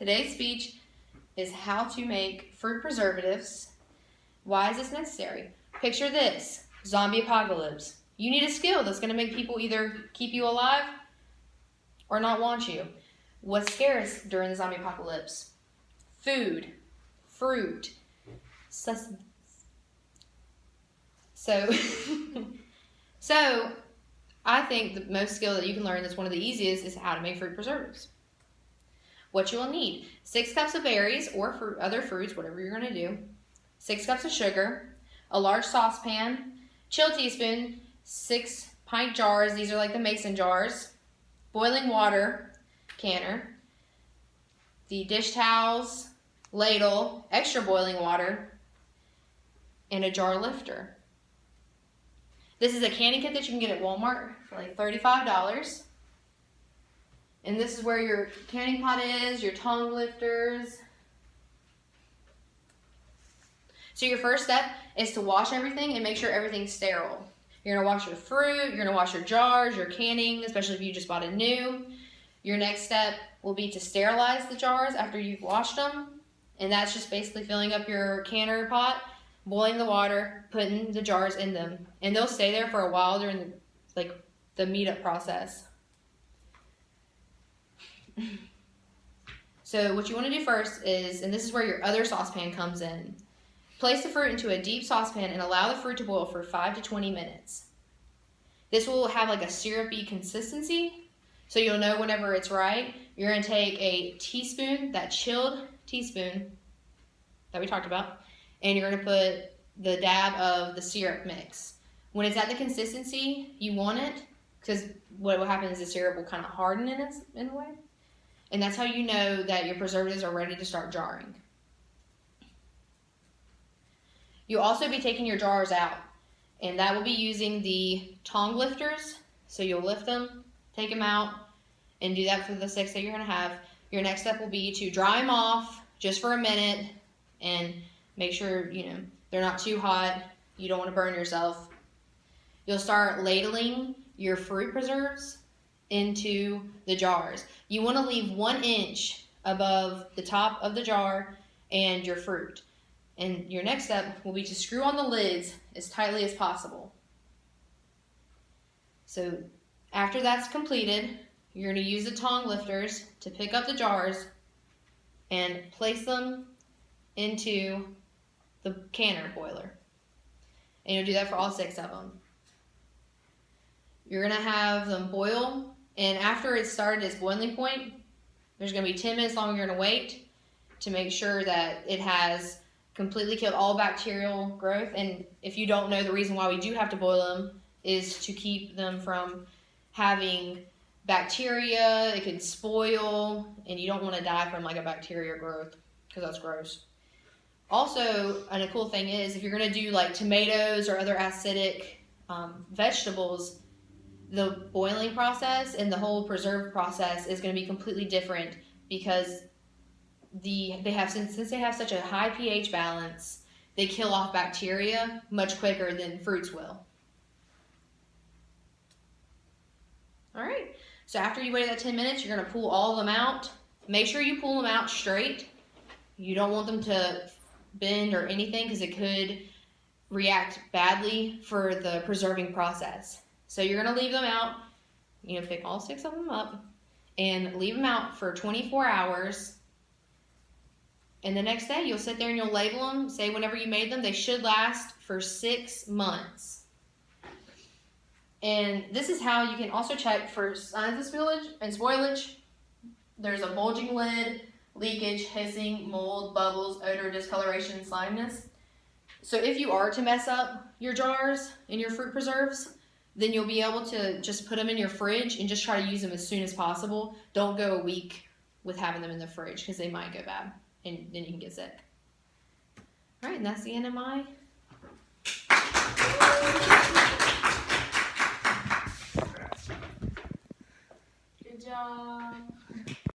Today's speech is how to make fruit preservatives. Why is this necessary? Picture this, zombie apocalypse. You need a skill that's going to make people either keep you alive or not want you. What's scarce during the zombie apocalypse? Food, fruit, sustenance. So I think the most skill that you can learn that's one of the easiest is how to make fruit preservatives. What you will need: 6 cups of berries or other fruits, whatever you're going to do, 6 cups of sugar, a large saucepan, chill teaspoon, 6 pint jars, these are like the mason jars, boiling water, canner, the dish towels, ladle, extra boiling water, and a jar lifter. This is a canning kit that you can get at Walmart for like $35. And this is where your canning pot is, your tongue lifters. So your first step is to wash everything and make sure everything's sterile. You're going to wash your fruit, you're going to wash your jars, your canning, especially if you just bought it new. Your next step will be to sterilize the jars after you've washed them. And that's just basically filling up your canner pot, boiling the water, putting the jars in them. And they'll stay there for a while during the meat-up process. So what you want to do first is, and this is where your other saucepan comes in, place the fruit into a deep saucepan and allow the fruit to boil for 5 to 20 minutes. This will have like a syrupy consistency, so you'll know whenever it's right. You're going to take a teaspoon, that chilled teaspoon that we talked about, and you're going to put the dab of the syrup mix. When it's at the consistency you want it, because what will happen is the syrup will kind of harden in a way. And that's how you know that your preservatives are ready to start jarring. You'll also be taking your jars out, and that will be using the tongue lifters. So you'll lift them, take them out, and do that for the 6 that you're going to have. Your next step will be to dry them off just for a minute and make sure they're not too hot. You don't want to burn yourself. You'll start ladling your fruit preserves into the jars. You want to leave 1 inch above the top of the jar and your fruit. And your next step will be to screw on the lids as tightly as possible. So after that's completed, you're going to use the tongue lifters to pick up the jars and place them into the canner boiler. And you'll do that for all 6 of them. You're going to have them boil, and after it's started its boiling point, there's going to be 10 minutes longer you're going to wait to make sure that it has completely killed all bacterial growth. And if you don't know, the reason why we do have to boil them is to keep them from having bacteria. It could spoil, and you don't want to die from like a bacteria growth because that's gross. Also, and a cool thing is, if you're going to do like tomatoes or other acidic vegetables, the boiling process and the whole preserve process is going to be completely different because since they have such a high pH balance, they kill off bacteria much quicker than fruits will. All right, so after you wait that 10 minutes, you're going to pull all of them out. Make sure you pull them out straight. You don't want them to bend or anything because it could react badly for the preserving process. So you're going to leave them out, pick all 6 of them up and leave them out for 24 hours. And the next day you'll sit there and you'll label them, say whenever you made them, they should last for 6 months. And this is how you can also check for signs of spillage and spoilage. There's a bulging lid, leakage, hissing, mold, bubbles, odor, discoloration, and sliminess. So if you are to mess up your jars and your fruit preserves, then you'll be able to just put them in your fridge and just try to use them as soon as possible. Don't go a week with having them in the fridge because they might go bad and then you can get sick. All right, and that's the end of my... Good job.